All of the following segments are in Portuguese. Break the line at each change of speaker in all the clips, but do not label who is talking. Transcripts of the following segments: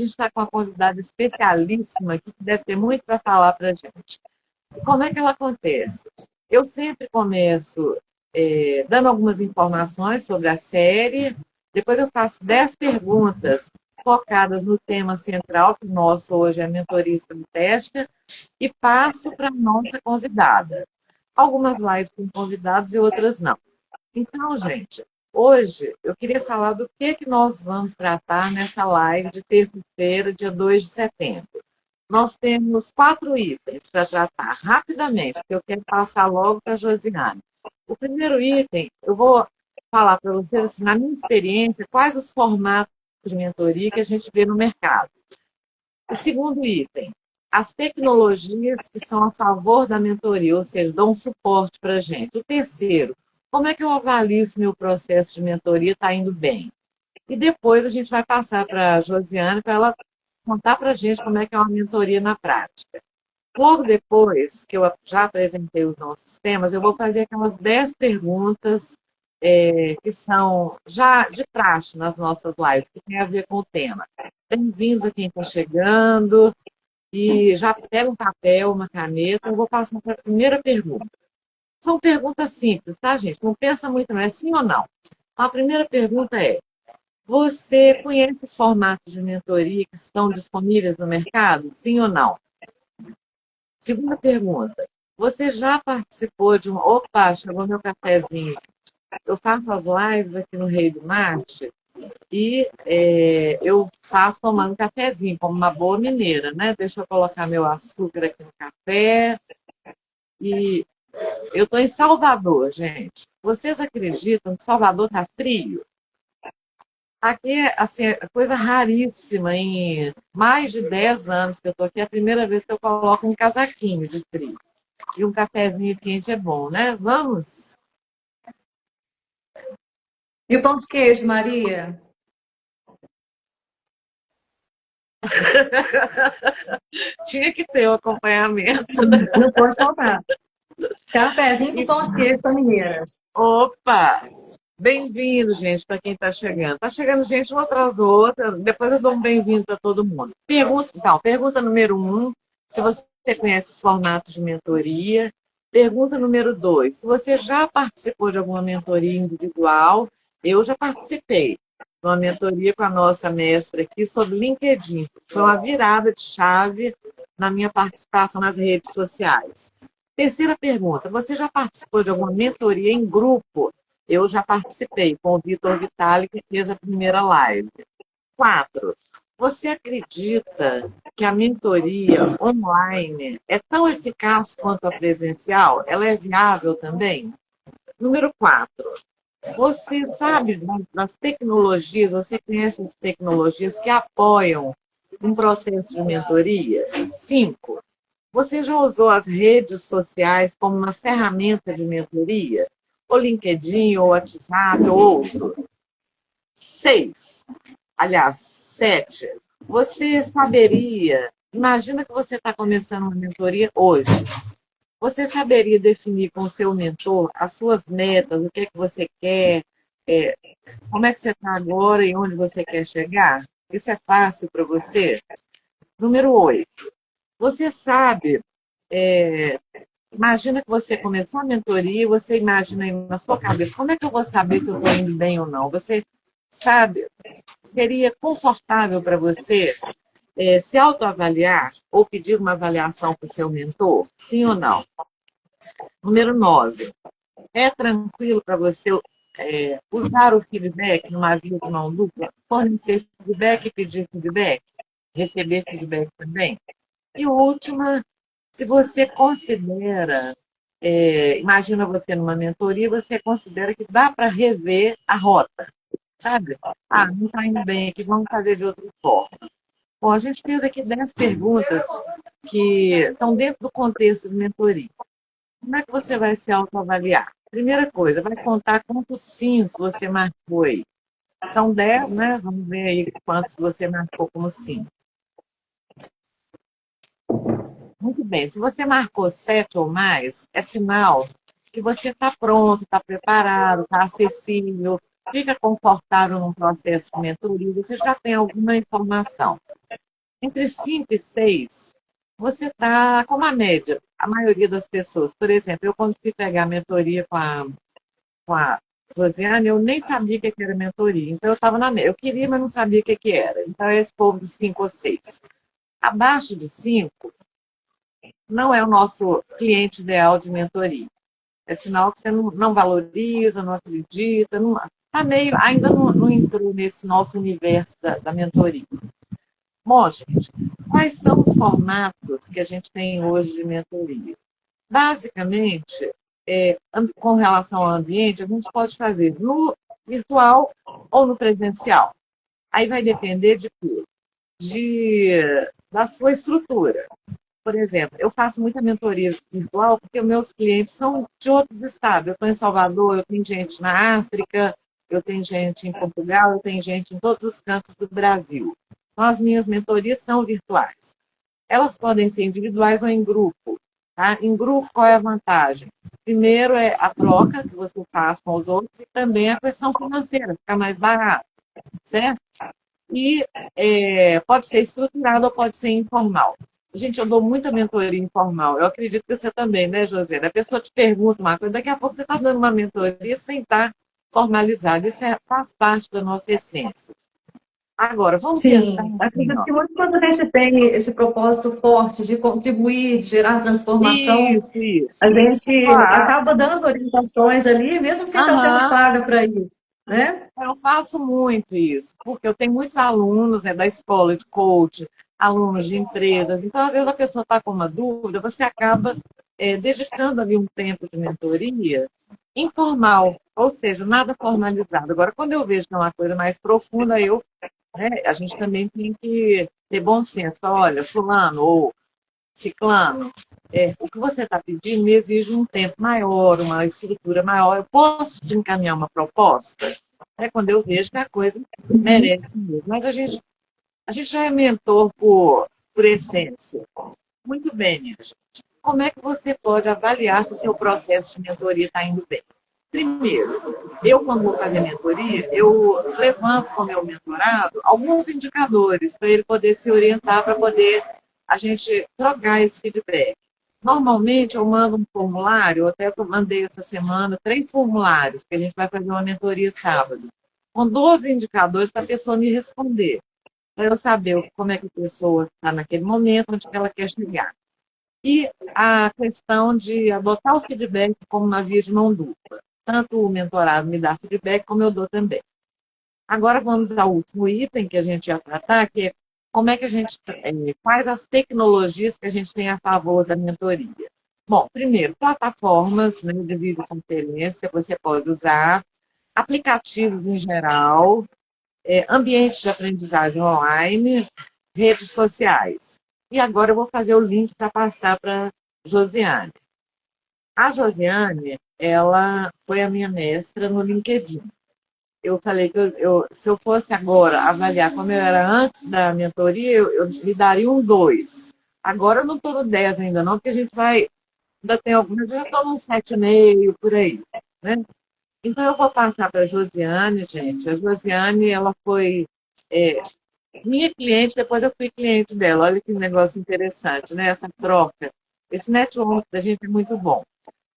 gente está com uma convidada especialíssima aqui, que deve ter muito para falar para a gente. Como é que ela acontece? Eu sempre começo dando algumas informações sobre a série, depois eu faço 10 perguntas focadas no tema central, que o nosso hoje é a mentoria estratégica, e passo para a nossa convidada. Algumas lives com convidados e outras não. Então, gente, hoje eu queria falar do que nós vamos tratar nessa live de terça-feira, dia 2 de setembro. Nós temos 4 itens para tratar rapidamente, porque eu quero passar logo para a Josiane. O primeiro item, eu vou falar para vocês, assim, na minha experiência, quais os formatos de mentoria que a gente vê no mercado. O segundo item, as tecnologias que são a favor da mentoria, ou seja, dão um suporte para a gente. O terceiro, como é que eu avalio se meu processo de mentoria está indo bem? E depois a gente vai passar para a Josiane para ela contar para a gente como é que é uma mentoria na prática. Logo depois que eu já apresentei os nossos temas, eu vou fazer aquelas 10 perguntas que são já de praxe nas nossas lives, que tem a ver com o tema. Bem-vindos a quem está chegando, e já pega um papel, uma caneta, eu vou passar para a primeira pergunta. São perguntas simples, tá, gente? Não pensa muito, não é sim ou não? A primeira pergunta é: você conhece os formatos de mentoria que estão disponíveis no mercado? Sim ou não? Segunda pergunta: você já participou de um... Opa, chegou meu cafezinho. Eu faço as lives aqui no Rei do Marte e eu faço tomando cafezinho, como uma boa mineira, né? Deixa eu colocar meu açúcar aqui no café. E eu estou em Salvador, gente. Vocês acreditam que Salvador está frio? Aqui é assim, coisa raríssima. Em mais de 10 anos que eu estou aqui, é a primeira vez que eu coloco um casaquinho de frio. E um cafezinho quente é bom, né? Vamos?
E o pão de queijo, Maria?
Tinha que ter o acompanhamento.
Não pode faltar. Cafezinho com pão de queijo para mineiras.
Opa! Bem-vindo, gente, para quem está chegando. Está chegando gente uma atrás da outra, depois eu dou um bem-vindo para todo mundo. Pergunta número 1, se você conhece os formatos de mentoria. Pergunta número 2, se você já participou de alguma mentoria individual. Eu já participei de uma mentoria com a nossa mestra aqui sobre LinkedIn. Foi uma virada de chave na minha participação nas redes sociais. Terceira pergunta, você já participou de alguma mentoria em grupo? Eu já participei com o Vitor Vitali, que fez a primeira live. 4, você acredita que a mentoria online é tão eficaz quanto a presencial? Ela é viável também? Número 4, você sabe das tecnologias, você conhece as tecnologias que apoiam um processo de mentoria? 5, você já usou as redes sociais como uma ferramenta de mentoria? Ou LinkedIn, ou WhatsApp, ou outro? 6, aliás, 7, você saberia, imagina que você está começando uma mentoria hoje, você saberia definir com o seu mentor as suas metas, o que é que você quer, é, como é que você está agora e onde você quer chegar? Isso é fácil para você? Número 8, você sabe, imagina que você começou a mentoria e você imagina aí na sua cabeça, como é que eu vou saber se eu estou indo bem ou não? Você sabe, seria confortável para você se autoavaliar ou pedir uma avaliação para o seu mentor? Sim ou não? Número 9, é tranquilo para você usar o feedback numa via de mão dupla? Fornecer feedback e pedir feedback? Receber feedback também? E última, se você considera, imagina você numa mentoria, você considera que dá para rever a rota, sabe? Ah, não está indo bem aqui, vamos fazer de outra forma. Bom, a gente fez aqui 10 perguntas que estão dentro do contexto de mentoria. Como é que você vai se autoavaliar? Primeira coisa, vai contar quantos sims você marcou aí. São 10, né? Vamos ver aí quantos você marcou como sim. Muito bem. Se você marcou 7 ou mais, é sinal que você está pronto, está preparado, está acessível, fica confortável no processo de mentoria, você já tem alguma informação. Entre 5 e 6, você está com uma média. A maioria das pessoas, por exemplo, eu quando fui pegar a mentoria com a Josiane, eu nem sabia o que era mentoria. Então, eu estava na média. Eu queria, mas não sabia o que era. Então, é esse povo de 5 ou 6. Abaixo de 5, não é o nosso cliente ideal de mentoria. É sinal que você não valoriza, não acredita, tá meio, ainda não entrou nesse nosso universo da mentoria. Bom, gente, quais são os formatos que a gente tem hoje de mentoria? Basicamente, com relação ao ambiente, a gente pode fazer no virtual ou no presencial. Aí vai depender de quê? Da sua estrutura. Por exemplo, eu faço muita mentoria virtual porque meus clientes são de outros estados. Eu estou em Salvador, eu tenho gente na África, eu tenho gente em Portugal, eu tenho gente em todos os cantos do Brasil. Então, as minhas mentorias são virtuais. Elas podem ser individuais ou em grupo. Tá? Em grupo, qual é a vantagem? Primeiro é a troca que você faz com os outros e também a questão financeira, fica mais barato, certo? E pode ser estruturado ou pode ser informal. Gente, eu dou muita mentoria informal. Eu acredito que você também, né, José? A pessoa te pergunta uma coisa, daqui a pouco você está dando uma mentoria sem estar formalizado. Isso faz parte da nossa essência. Agora, vamos pensar
Sim,
assim,
acredito
ó.
que muito quando a gente tem esse propósito forte de contribuir, de gerar transformação, a
Isso.
gente
Claro.
acaba dando orientações ali, mesmo sem estar sendo
Aham.
paga para isso, né?
Eu faço muito isso, porque eu tenho muitos alunos da escola de coach, alunos de empresas. Então, às vezes, a pessoa está com uma dúvida, você acaba dedicando ali um tempo de mentoria informal, ou seja, nada formalizado. Agora, quando eu vejo que é uma coisa mais profunda, a gente também tem que ter bom senso. Falar, olha, fulano ou ciclano, o que você está pedindo me exige um tempo maior, uma estrutura maior. Eu posso te encaminhar uma proposta? É quando eu vejo que a coisa merece mesmo. Mas a gente já é mentor por essência. Muito bem, minha gente. Como é que você pode avaliar se o seu processo de mentoria está indo bem? Primeiro, eu, quando vou fazer mentoria, eu levanto com o meu mentorado alguns indicadores para ele poder se orientar, para poder a gente trocar esse feedback. Normalmente, eu mando um formulário, até eu mandei essa semana 3 formulários, que a gente vai fazer uma mentoria sábado, com 12 indicadores para a pessoa me responder, para eu saber como é que a pessoa está naquele momento, onde ela quer chegar. E a questão de adotar o feedback como uma via de mão dupla. Tanto o mentorado me dá feedback, como eu dou também. Agora vamos ao último item que a gente ia tratar, que é como é que a gente, quais as tecnologias que a gente tem a favor da mentoria. Bom, primeiro, plataformas, né, de videoconferência, você pode usar, aplicativos em geral, ambientes de aprendizagem online, redes sociais. E agora eu vou fazer o link para passar para Josiane. A Josiane, ela foi a minha mestra no LinkedIn. Eu falei que se eu fosse agora avaliar como eu era antes da mentoria, eu lhe daria um 2. Agora eu não estou no 10 ainda não, porque a gente vai, ainda tem algumas, eu já estou no 7,5 por aí, né? Então eu vou passar para a Josiane, gente. A Josiane, ela foi minha cliente, depois eu fui cliente dela. Olha que negócio interessante, né? Essa troca. Esse network da gente é muito bom.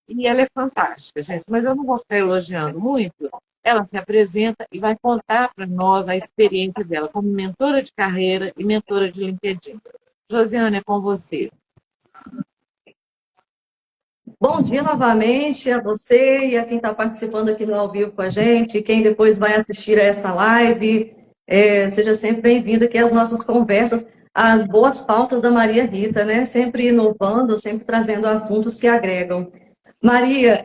E ela é fantástica, gente. Mas eu não vou ficar elogiando muito. Ela se apresenta e vai contar para nós a experiência dela como mentora de carreira e mentora de LinkedIn. Josiane, é com você.
Bom dia novamente a você e a quem está participando aqui no ao vivo com a gente, quem depois vai assistir a essa live. Seja sempre bem-vindo aqui às nossas conversas, às boas pautas da Maria Rita, né? Sempre inovando, sempre trazendo assuntos que agregam. Maria,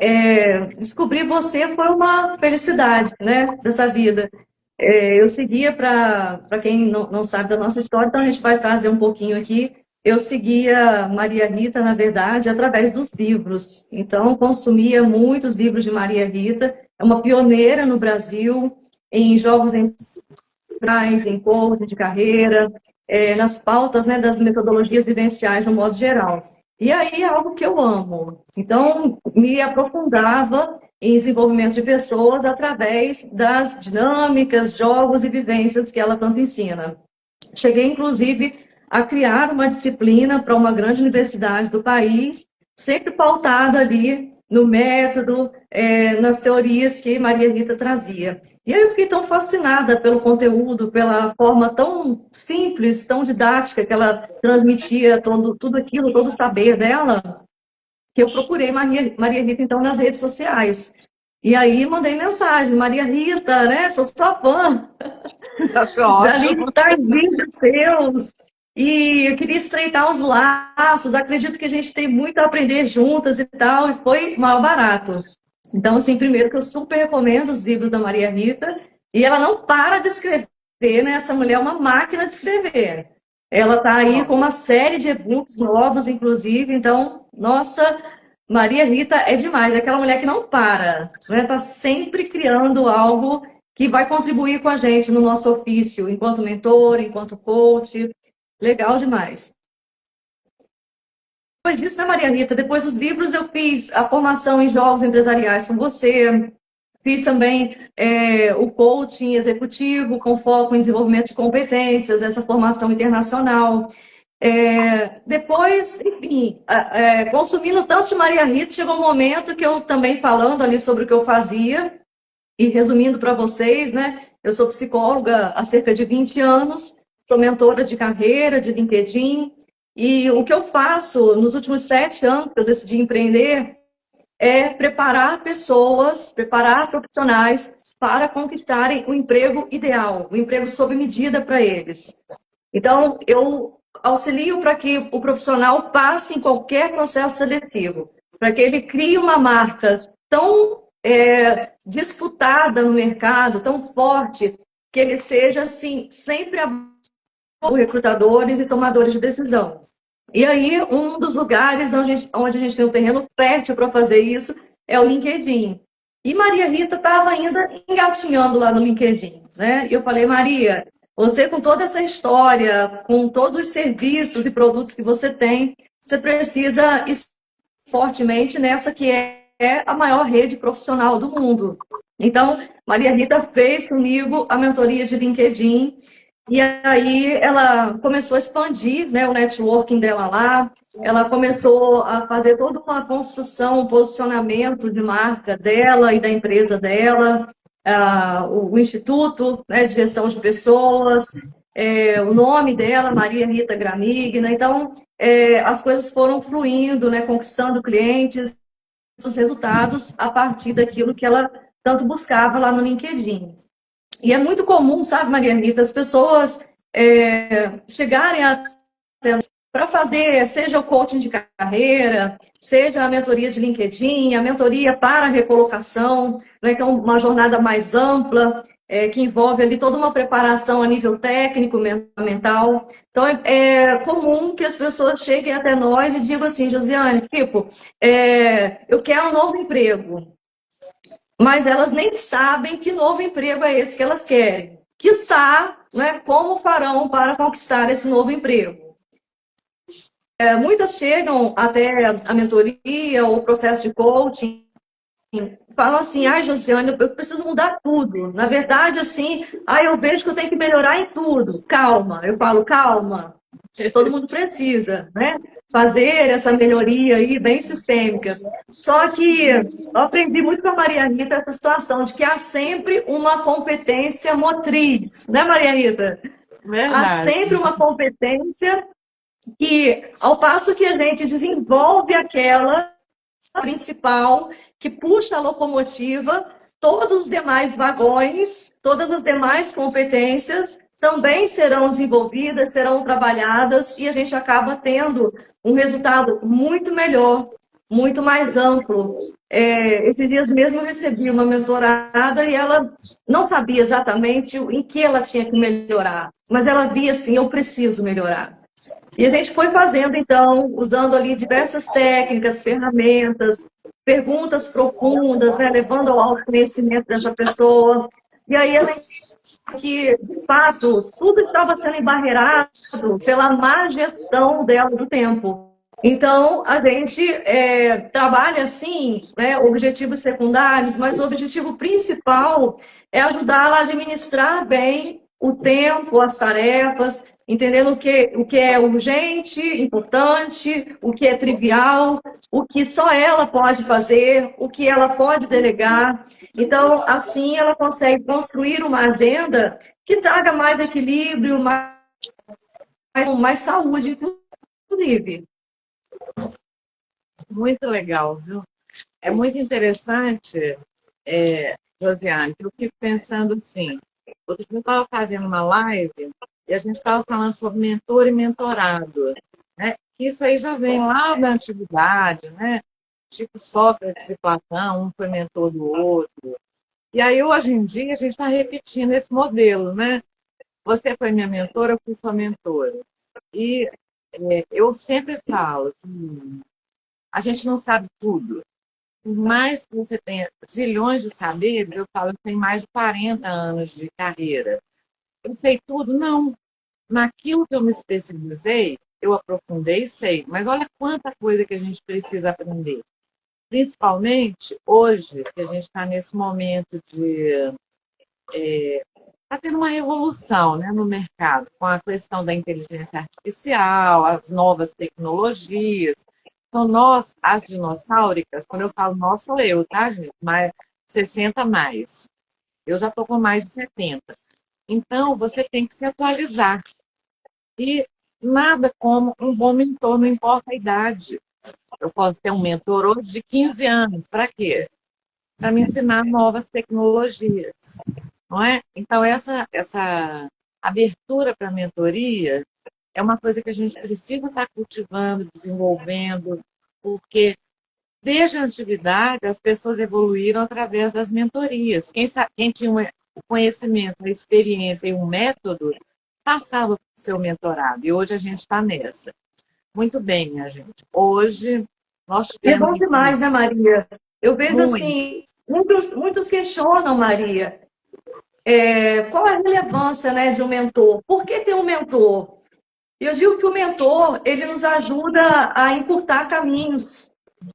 descobrir você foi uma felicidade, né, dessa vida. Eu seguia, para quem não sabe da nossa história, então a gente vai trazer um pouquinho aqui. Eu seguia Maria Rita, na verdade, através dos livros. Então, consumia muitos livros de Maria Rita. É uma pioneira no Brasil em jogos em coaching de carreira, nas pautas, né, das metodologias vivenciais, no modo geral. E aí é algo que eu amo. Então, me aprofundava em desenvolvimento de pessoas através das dinâmicas, jogos e vivências que ela tanto ensina. Cheguei, inclusive, a criar uma disciplina para uma grande universidade do país, sempre pautada ali no método, nas teorias que Maria Rita trazia. E aí eu fiquei tão fascinada pelo conteúdo, pela forma tão simples, tão didática que ela transmitia tudo aquilo, todo o saber dela, que eu procurei Maria Rita, então, nas redes sociais. E aí mandei mensagem: Maria Rita, né? Sou sua fã. Já li tais vídeos seus. E eu queria estreitar os laços. Acredito que a gente tem muito a aprender juntas e tal. E foi mal barato. Então, assim, primeiro que eu super recomendo os livros da Maria Rita. E ela não para de escrever, né? Essa mulher é uma máquina de escrever. Ela está aí com uma série de e-books novos, inclusive. Então, nossa, Maria Rita é demais. É aquela mulher que não para, né? Está sempre criando algo que vai contribuir com a gente no nosso ofício, enquanto mentor, enquanto coach. Legal demais. Depois disso, né, Maria Rita? Depois dos livros, eu fiz a formação em jogos empresariais com você. Fiz também o coaching executivo com foco em desenvolvimento de competências, essa formação internacional. Depois, enfim, consumindo tanto de Maria Rita, chegou um momento que eu também falando ali sobre o que eu fazia, e resumindo para vocês, né, eu sou psicóloga há cerca de 20 anos, sou mentora de carreira, de LinkedIn, e o que eu faço nos últimos 7 anos que eu decidi empreender é preparar pessoas, preparar profissionais para conquistarem o emprego ideal, o emprego sob medida para eles. Então, eu auxilio para que o profissional passe em qualquer processo seletivo, para que ele crie uma marca tão disputada no mercado, tão forte, que ele seja, assim, sempre recrutadores e tomadores de decisão. E aí, um dos lugares onde a gente tem um terreno fértil para fazer isso é o LinkedIn. E Maria Rita estava ainda engatinhando lá no LinkedIn, né? E eu falei: Maria, você com toda essa história, com todos os serviços e produtos que você tem, você precisa ir fortemente nessa que é a maior rede profissional do mundo. Então, Maria Rita fez comigo a mentoria de LinkedIn. E aí ela começou a expandir, né, o networking dela lá, ela começou a fazer toda uma construção, um posicionamento de marca dela e da empresa dela, o Instituto, né, de Gestão de Pessoas, o nome dela, Maria Rita Gramigna. Então, as coisas foram fluindo, né, conquistando clientes, os resultados a partir daquilo que ela tanto buscava lá no LinkedIn. E é muito comum, sabe, Maria Rita, as pessoas chegarem para fazer, seja o coaching de carreira, seja a mentoria de LinkedIn, a mentoria para a recolocação, né, que é uma jornada mais ampla, que envolve ali toda uma preparação a nível técnico, mental. Então, é comum que as pessoas cheguem até nós e digam assim: Josiane, tipo, eu quero um novo emprego. Mas elas nem sabem que novo emprego é esse que elas querem. Quiçá, né, como farão para conquistar esse novo emprego. Muitas chegam até a mentoria ou o processo de coaching, falam assim: ai, Josiane, eu preciso mudar tudo. Na verdade, assim, eu vejo que eu tenho que melhorar em tudo. Calma. Eu falo: calma. Todo mundo precisa, né? Fazer essa melhoria aí bem sistêmica. Só que eu aprendi muito com a Maria Rita essa situação de que há sempre uma competência motriz, né, Maria Rita?
Verdade.
Há sempre uma competência que, ao passo que a gente desenvolve aquela principal que puxa a locomotiva, todos os demais vagões, todas as demais competências também serão desenvolvidas, serão trabalhadas, e a gente acaba tendo um resultado muito melhor, muito mais amplo. Esses dias mesmo eu recebi uma mentorada e ela não sabia exatamente em que ela tinha que melhorar, mas ela via assim: eu preciso melhorar. E a gente foi fazendo, então, usando ali diversas técnicas, ferramentas, perguntas profundas, né, levando ao autoconhecimento dessa pessoa. E aí ela que, de fato, tudo estava sendo embarreirado pela má gestão dela do tempo. Então, a gente trabalha, assim, né, objetivos secundários, mas o objetivo principal é ajudá-la a administrar bem o tempo, as tarefas, entendendo o que é urgente, importante, o que é trivial, o que só ela pode fazer, o que ela pode delegar. Então, assim, ela consegue construir uma agenda que traga mais equilíbrio, mais saúde, inclusive.
Muito legal, viu? É muito interessante, Josiane, que eu fico pensando assim, outro dia eu estava fazendo uma live e a gente estava falando sobre mentor e mentorado, né? Isso aí já vem lá da antiguidade, né? Tipo Sócrates e Platão, um foi mentor do outro. E aí, hoje em dia, a gente está repetindo esse modelo, né? Você foi minha mentora, eu fui sua mentora. E eu sempre falo, a gente não sabe tudo. Por mais que você tenha zilhões de saberes, eu falo que tem mais de 40 anos de carreira. Eu sei tudo? Não. Naquilo que eu me especializei, eu aprofundei e sei. Mas olha quanta coisa que a gente precisa aprender. Principalmente hoje, que a gente está nesse momento de... Está tendo uma revolução, né, no mercado, com a questão da inteligência artificial, as novas tecnologias. Então, nós, as dinossáuricas, quando eu falo nós, sou eu, tá, gente? Mais 60 mais. Eu já estou com mais de 70. Então, você tem que se atualizar. E nada como um bom mentor, não importa a idade. Eu posso ter um mentor hoje de 15 anos. Para quê? Para me ensinar novas tecnologias. Não é? Então, essa abertura para a mentoria é uma coisa que a gente precisa estar cultivando, desenvolvendo, porque desde a antiguidade as pessoas evoluíram através das mentorias. Quem tinha o conhecimento, a experiência e um método, passava para o seu mentorado. E hoje a gente está nessa. Muito bem, minha gente. Hoje nós
E é
tivemos
bom demais, né, Maria? Eu vejo
muito.
assim, muitos questionam, Maria, qual é a relevância, né, de um mentor? Por que ter um mentor? Eu digo que o mentor, ele nos ajuda a encurtar caminhos.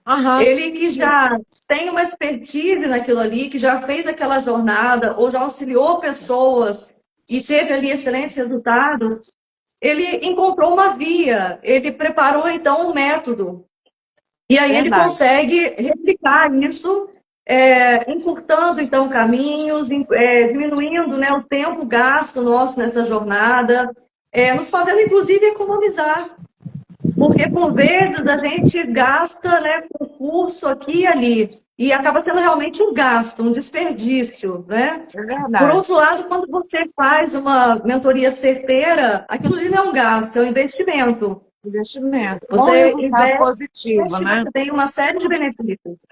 Aham,
Ele que já tem uma expertise naquilo ali, que já fez aquela jornada, ou já auxiliou pessoas e teve ali excelentes resultados, ele encontrou uma via, ele preparou então um método. E aí ele
verdade.
consegue replicar isso, encurtando então caminhos, diminuindo, né, o tempo gasto nosso nessa jornada, nos fazendo inclusive economizar. Porque, por vezes, a gente gasta, né, com curso aqui e ali, e acaba sendo realmente um gasto, um desperdício, né?
É
Por
verdade.
outro lado, quando você faz uma mentoria certeira, aquilo ali não é um gasto, é um investimento.
Investimento. Com
Você
resultado positivo,
investe,
né?
você tem uma série de benefícios.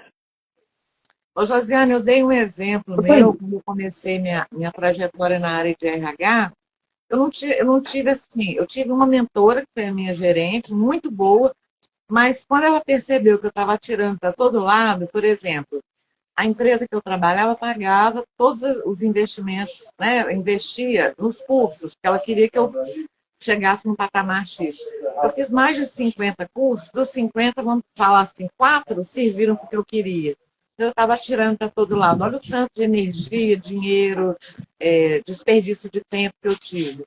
Ô, Josiane, eu dei um exemplo
Isso aí.
meu, quando eu comecei minha trajetória na área de RH, eu não tive assim, eu tive uma mentora, que foi a minha gerente, muito boa, mas quando ela percebeu que eu estava atirando para todo lado, por exemplo, a empresa que eu trabalhava pagava todos os investimentos, né? Investia nos cursos, porque ela queria que eu chegasse no patamar X. Eu fiz mais de 50 cursos, dos 50, vamos falar assim, 4 serviram para o que eu queria. Então, eu estava tirando para todo lado. Olha o tanto de energia, dinheiro, desperdício de tempo que eu tive.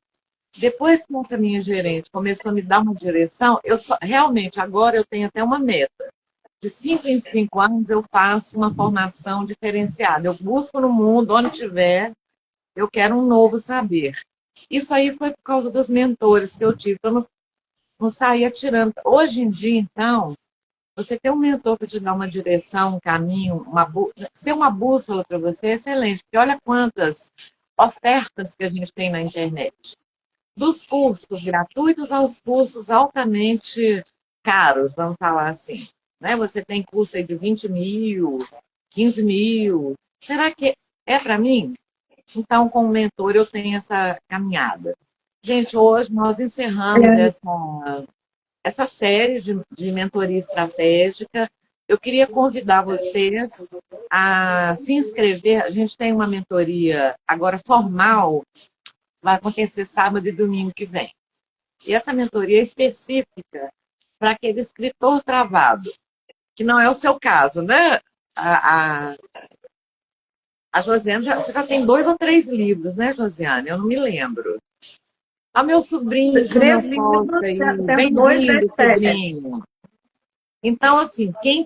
Depois que essa minha gerente começou a me dar uma direção, realmente agora eu tenho até uma meta. De 5 em 5 anos eu faço uma formação diferenciada. Eu busco no mundo, onde tiver, eu quero um novo saber. Isso aí foi por causa dos mentores que eu tive. Eu não saía tirando. Hoje em dia, então, você ter um mentor para te dar uma direção, um caminho, ser uma bússola para você é excelente. Porque olha quantas ofertas que a gente tem na internet. Dos cursos gratuitos aos cursos altamente caros, vamos falar assim. Né? Você tem curso aí de 20 mil, 15 mil. Será que é para mim? Então, com o mentor, eu tenho essa caminhada. Gente, hoje nós encerramos essa série de mentoria estratégica. Eu queria convidar vocês a se inscrever. A gente tem uma mentoria agora formal, vai acontecer sábado e domingo que vem. E essa mentoria é específica para aquele escritor travado, que não é o seu caso, né? A, A Josiane, você já tem 2 ou 3 livros, né, Josiane? Eu não me lembro. A meu sobrinho,
3
Júnior Costa,
livros,
aí.
sendo 2
Bem-vindo,
best-sellers.
sobrinho. Então, assim, quem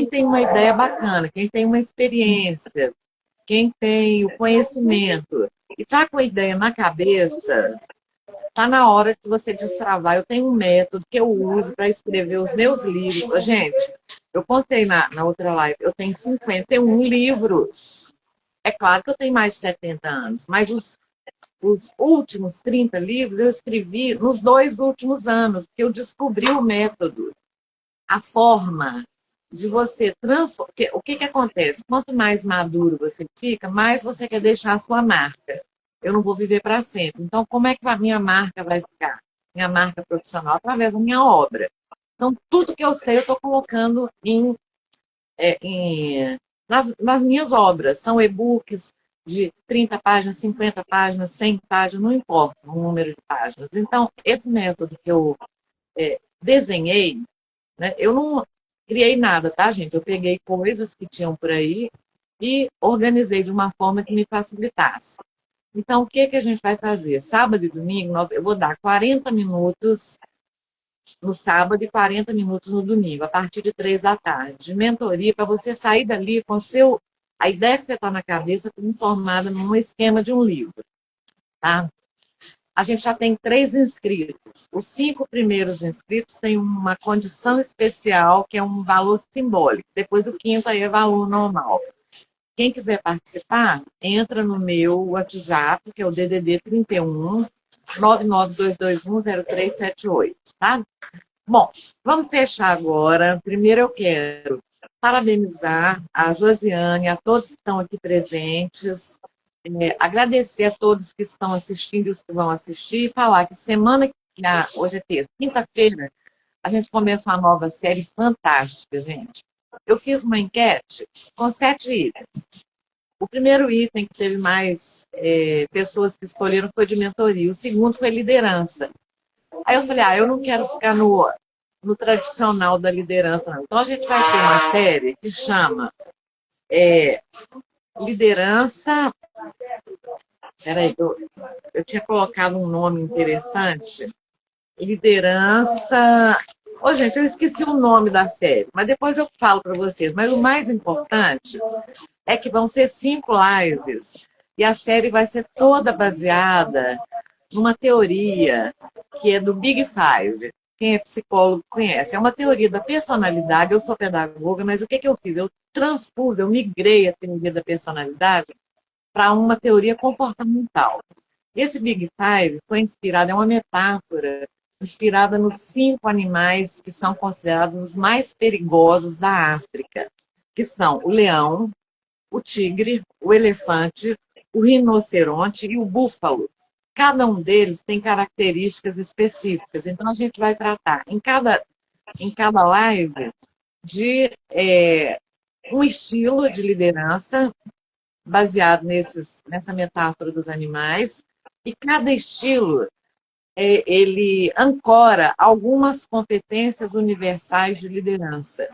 tem uma ideia bacana, quem tem uma experiência, quem tem o conhecimento e está com a ideia na cabeça, está na hora de você destravar. Eu tenho um método que eu uso para escrever os meus livros. Gente, eu contei na outra live, eu tenho 51 livros. É claro que eu tenho mais de 70 anos, mas os últimos 30 livros eu escrevi nos 2 últimos anos, que eu descobri o método, a forma de você transformar. O que acontece? Quanto mais maduro você fica, mais você quer deixar a sua marca. Eu não vou viver para sempre. Então, como é que a minha marca vai ficar? Minha marca profissional, através da minha obra. Então, tudo que eu sei, eu estou colocando nas minhas obras. São e-books de 30 páginas, 50 páginas, 100 páginas, não importa o número de páginas. Então, esse método que eu desenhei, né, eu não criei nada, tá, gente? Eu peguei coisas que tinham por aí e organizei de uma forma que me facilitasse. Então, o que a gente vai fazer? Sábado e domingo, eu vou dar 40 minutos no sábado e 40 minutos no domingo, a partir de 3 da tarde, de mentoria, para você sair dali com a ideia que você está na cabeça transformada num esquema de um livro. Tá? A gente já tem 3 inscritos. Os 5 primeiros inscritos têm uma condição especial, que é um valor simbólico. Depois do 5º aí é valor normal. Quem quiser participar, entra no meu WhatsApp, que é o DDD 31 992210378, tá? Bom, vamos fechar agora. Primeiro eu quero parabenizar a Josiane, a todos que estão aqui presentes, agradecer a todos que estão assistindo e os que vão assistir, e falar que hoje é terça, quinta-feira, a gente começa uma nova série fantástica, gente. Eu fiz uma enquete com 7 itens. O primeiro item que teve mais pessoas que escolheram foi de mentoria. O segundo foi liderança. Aí eu falei, eu não quero ficar no tradicional da liderança, não. Então a gente vai ter uma série que chama Liderança. Peraí, eu tinha colocado um nome interessante. Liderança. Ô, gente, eu esqueci o nome da série, mas depois eu falo para vocês. Mas o mais importante é que vão ser 5 lives e a série vai ser toda baseada numa teoria que é do Big Five. Quem é psicólogo conhece. É uma teoria da personalidade. Eu sou pedagoga, mas o que eu fiz? Eu migrei a teoria da personalidade para uma teoria comportamental. Esse Big Five foi inspirado, é uma metáfora, inspirada nos 5 animais que são considerados os mais perigosos da África, que são o leão, o tigre, o elefante, o rinoceronte e o búfalo. Cada um deles tem características específicas. Então, a gente vai tratar em cada live de um estilo de liderança baseado nessa metáfora dos animais. E cada estilo, ele ancora algumas competências universais de liderança.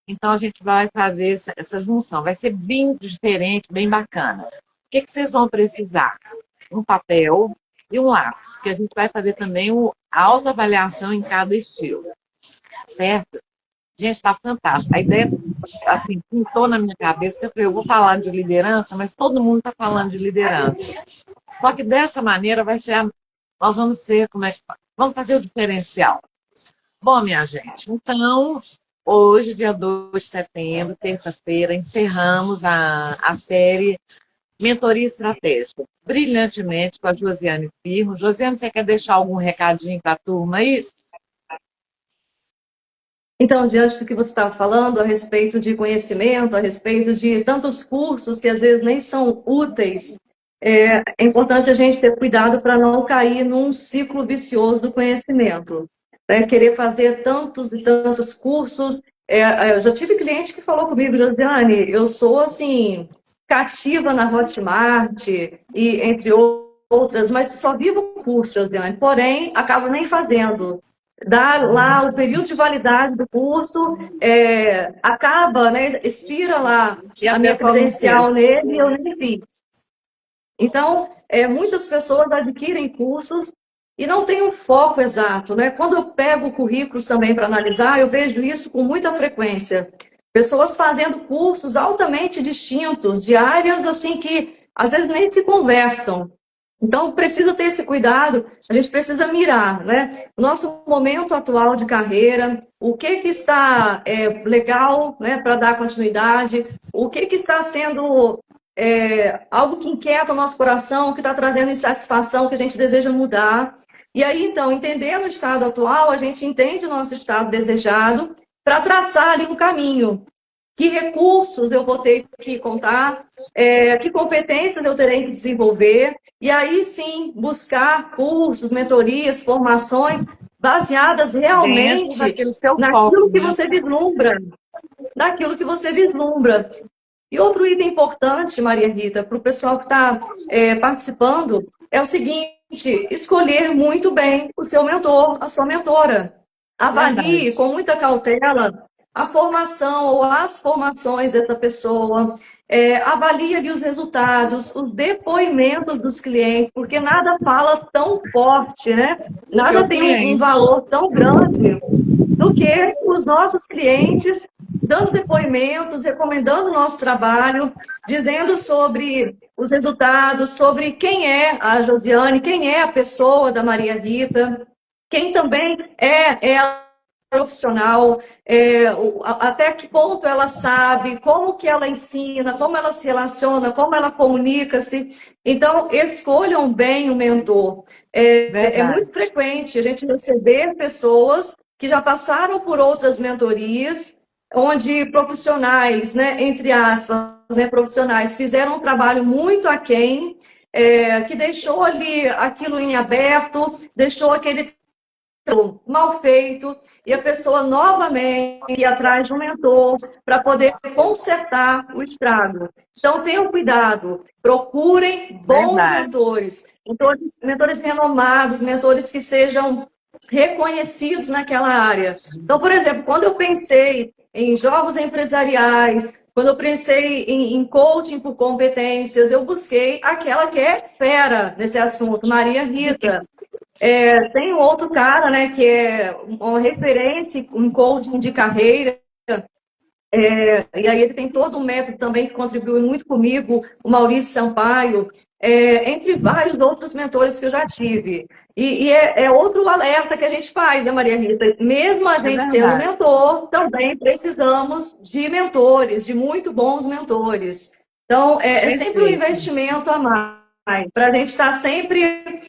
Então, a gente vai fazer essa junção. Vai ser bem diferente, bem bacana. O que vocês vão precisar? Um papel e um lápis, porque a gente vai fazer também a autoavaliação em cada estilo. Certo? Gente, está fantástico. A ideia, assim, pintou na minha cabeça, que eu falei, eu vou falar de liderança, mas todo mundo está falando de liderança. Só que dessa maneira nós vamos ser, vamos fazer o diferencial. Bom, minha gente, então, hoje, dia 2 de setembro, terça-feira, encerramos a série Mentoria Estratégica, brilhantemente com a Josiane Firmo. Josiane, você quer deixar algum recadinho para a turma aí?
Então, diante do que você estava falando a respeito de conhecimento, a respeito de tantos cursos que às vezes nem são úteis, é importante a gente ter cuidado para não cair num ciclo vicioso do conhecimento. Querer fazer tantos e tantos cursos. Eu já tive cliente que falou comigo, Josiane, eu sou assim, cativa na Hotmart, e entre outras, mas só vivo o curso, Josiane, porém, acabo nem fazendo. dá lá o período de validade do curso, acaba, né, expira lá
E
a
a
minha
pessoa não
credencial
fez.
nele e eu nem fiz. Então, muitas pessoas adquirem cursos e não têm um foco exato, né? Quando eu pego currículos também para analisar, eu vejo isso com muita frequência. Pessoas fazendo cursos altamente distintos, de áreas assim que às vezes nem se conversam. Então, precisa ter esse cuidado, a gente precisa mirar, né? O nosso momento atual de carreira, o que está legal, né, para dar continuidade, o que está sendo algo que inquieta o nosso coração, que está trazendo insatisfação, que a gente deseja mudar. E aí, então, entendendo o estado atual, a gente entende o nosso estado desejado para traçar ali um caminho. Que recursos eu vou ter que contar, que competências eu terei que desenvolver, e aí sim buscar cursos, mentorias, formações baseadas
Dentro
realmente
daquele seu foco,
naquilo que
né?
você vislumbra, naquilo que você vislumbra. E outro item importante, Maria Rita, para o pessoal que está participando, é o seguinte: escolher muito bem o seu mentor, a sua mentora. Avalie
Verdade.
com muita cautela a formação ou as formações dessa pessoa, avalie ali os resultados, os depoimentos dos clientes, porque nada fala tão forte, né?
Do que o
Nada tem um
cliente.
valor tão grande do que os nossos clientes dando depoimentos, recomendando o nosso trabalho, dizendo sobre os resultados, sobre quem é a Josiane, quem é a pessoa da Maria Rita, quem também é a profissional, até que ponto ela sabe, como que ela ensina, como ela se relaciona, como ela comunica-se. Então, escolham bem o mentor. É
Verdade.
muito frequente a gente receber pessoas que já passaram por outras mentorias, onde profissionais, né, entre aspas, né, profissionais, fizeram um trabalho muito aquém, que deixou ali aquilo em aberto, deixou aquele mal feito, e a pessoa novamente ir atrás de um mentor para poder consertar o estrago. Então, tenham cuidado, procurem bons
Verdade.
mentores, mentores renomados, mentores que sejam reconhecidos naquela área. Então, por exemplo, quando eu pensei em jogos empresariais, quando eu pensei em coaching por competências, eu busquei aquela que é fera nesse assunto, Maria Rita. Tem um outro cara, né, que é uma referência em coaching de carreira, e aí ele tem todo um método também que contribui muito comigo, o Maurício Sampaio, entre vários outros mentores que eu já tive. E é outro alerta que a gente faz, né, Maria Rita? Mesmo a
É
gente sendo
verdade.
mentor, também precisamos de mentores, de muito bons mentores. Então, é sempre um
Perfeito.
investimento a mais, para a gente estar sempre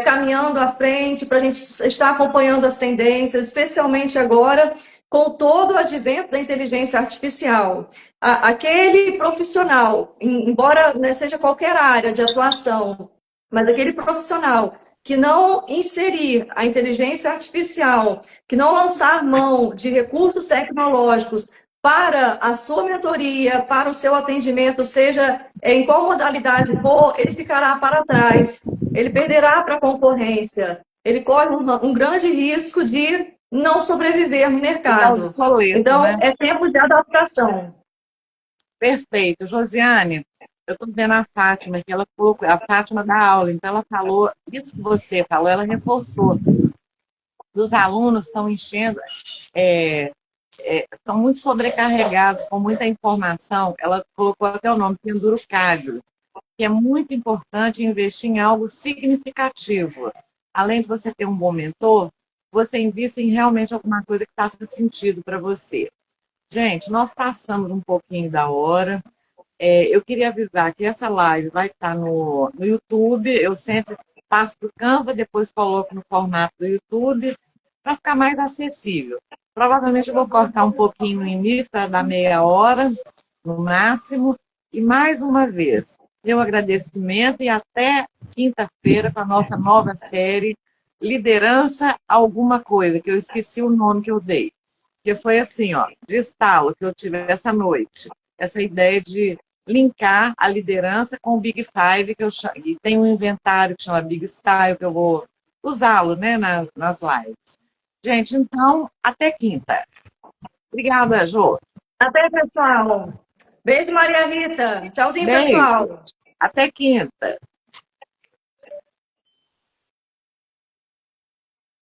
caminhando à frente, para a gente estar acompanhando as tendências, especialmente agora com todo o advento da inteligência artificial. Aquele profissional, embora, né, seja qualquer área de atuação, mas aquele profissional que não inserir a inteligência artificial, que não lançar mão de recursos tecnológicos para a sua mentoria, para o seu atendimento, seja em qual modalidade for, ele ficará para trás, ele perderá para a concorrência, ele corre um grande risco de não sobreviver no
Ficar
mercado.
obsoleto,
Então,
né?
é tempo de adaptação.
Perfeito. Josiane, eu estou vendo a Fátima, que ela colocou, a Fátima da aula, então ela falou, isso que você falou, ela reforçou. Os alunos estão enchendo, estão muito sobrecarregados com muita informação. Ela colocou até o nome, penduricalho, que é muito importante investir em algo significativo. Além de você ter um bom mentor, você investe em realmente alguma coisa que faça sentido para você. Gente, nós passamos um pouquinho da hora. Eu queria avisar que essa live vai estar no YouTube. Eu sempre passo para o Canva, depois coloco no formato do YouTube, para ficar mais acessível. Provavelmente eu vou cortar um pouquinho no início, para dar meia hora, no máximo. E mais uma vez, meu agradecimento e até quinta-feira com a nossa nova série Liderança Alguma Coisa, que eu esqueci o nome que eu dei. Que foi assim, ó, de estalo que eu tive essa noite. Essa ideia de linkar a liderança com o Big Five, que eu chamo, e tem um inventário que chama Big Style, que eu vou usá-lo, né, nas lives. Gente, então, até quinta. Obrigada, Jô.
Até, pessoal. Beijo, Maria Rita. Tchauzinho,
Beijo.
pessoal.
Até quinta.